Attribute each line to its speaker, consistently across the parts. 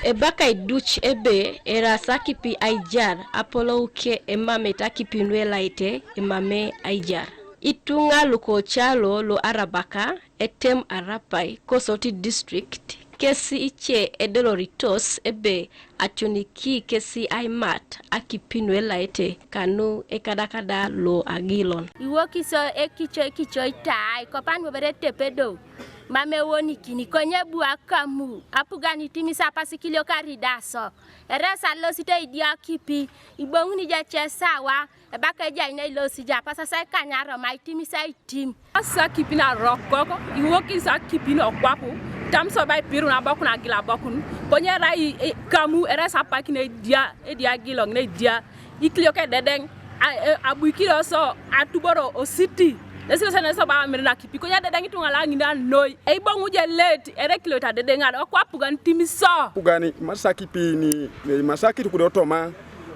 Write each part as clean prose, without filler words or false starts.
Speaker 1: Ebaka iduch ebe erasa Akipi aijar apolo uke emame Akipi nwe Elaete emame aijar. Itunga luko chalo lo arabaka etem arapai kosoti district kesi iche edoloritos ebe atuniki kesi aimat Akipi nwe Elaete kanu Ekadakada lo agilon.
Speaker 2: Iwokiso ekicho itai kopan webere tepedo. Mame woni kini konye bua kamu apugani timisa pasikilio karidaso eresa lo site idia Akipi ibongu ni jache sawa ebaka ja ina lo sija pasa sai kanyaro mai timisa itim
Speaker 3: asa Akipi na rokoko iwoki sa Akipi no kwapu tamso bai piru na boku na gila bokun konye rai kamu eresa paki na edia gilong na dia ikilio ke dedeng abuikilo so atuboro o city. Ese sana saba mirna Akipi ko ya dedangi tunga la nginda noy e bongu je late ere kilota dedenga o kwa pugan timiso
Speaker 4: pugani masa Akipi ni masaki ku do toma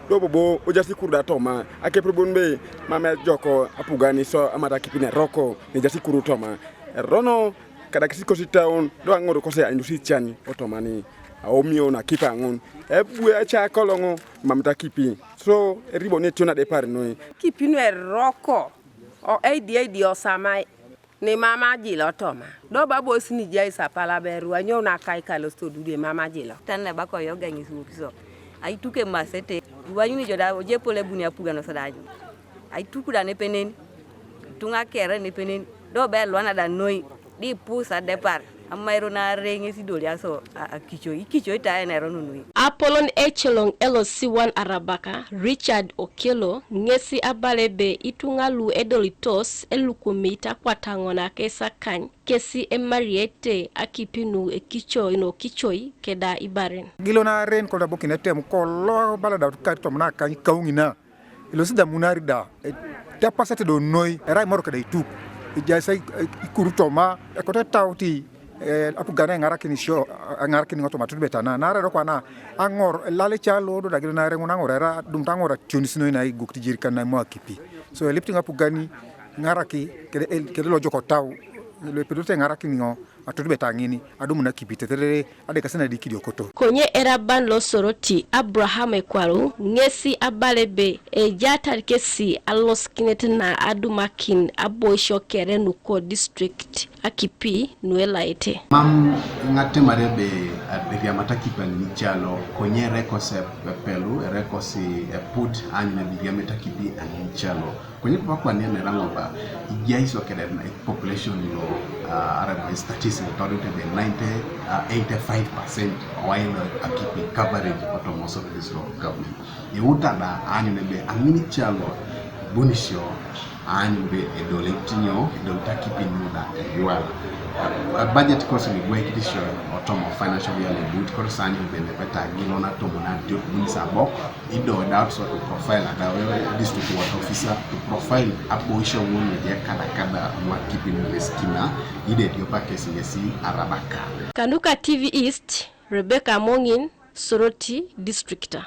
Speaker 4: do bobo o jasi kurda toma ake probonbe mama joko apugani so amata Akipi ne roko ni jasi kuru toma rono kada kisiko sitaon do ngoro ko se indusi chani otomani aomio na kipa ngon ebue acha kolongo mamata Akipi so ribone tuna de par noy
Speaker 5: Akipi no roko o edi osamai ni mama jilo toma do babo sini jai sapala beru anyo na kai kalo stodu de mama jilo
Speaker 6: tanna bako yoga ngisu kiso ai tuke masete wanyuni joda oje pole bunia puga no sadaji ai tuku da ne penen tunga kere ne penen do be lwana da noi di pusa depart amairo na rengi sidoli aso ikicho ita ene ronunui
Speaker 1: Apollon Echelong LC1 Arabaka Richard Okelo ngesi abalebe Itunga lu edolitos elukumita kwa tangona kesa kany kesi emariete Akipi nu ekicho ino kichoi keda ibaren
Speaker 7: gilona ren ko da bokine tem ko lo balada ka to na kan kaungina ilo sida munarida ta pasate do noi rai moro kada itu ija sai ikurutoma ekota tauti apugana ngarakini show ngarakini ngotomatu betana nara ro kwana angor lale chalo do dagina nare ngor era dum tangora tunisino na gukti jirkan na mo Akipi so lifting apugani ngaraki kede lo joko taw le pedote ngarakini ngo atudu betangini adu muna Akipi tetere ade kasana dikidi okoto
Speaker 1: konye eraban lo soroti Abraham Ekwaru ngesi abalebe jata kesi alos kinetna adumakin aboisho kere nuko district Akipi nwe Elaete
Speaker 8: mam ngate marebe aberia matakipa ni chalo konye rekose pelu rekosi put anya biria matakipi ani chalo konye kwa nene rangoba igaiso kere na population no Arab statistics according to the 85% while Akipi coverage of most of this government yutada anya nebe amini chalo bunisho anbe edoletinyo edoltakipi nuda yuala budget cost ni gwe kidisho otomo financial year good cost anyu bene beta gilona tomo na dio bunisa bok ido doubt so to profile ada we district water officer to profile aboisho woni je Ekadakada Akipi nu skina ide dio pakesi ngesi Arabaka
Speaker 1: Kanduka TV East Rebecca Mongin Soroti Districtor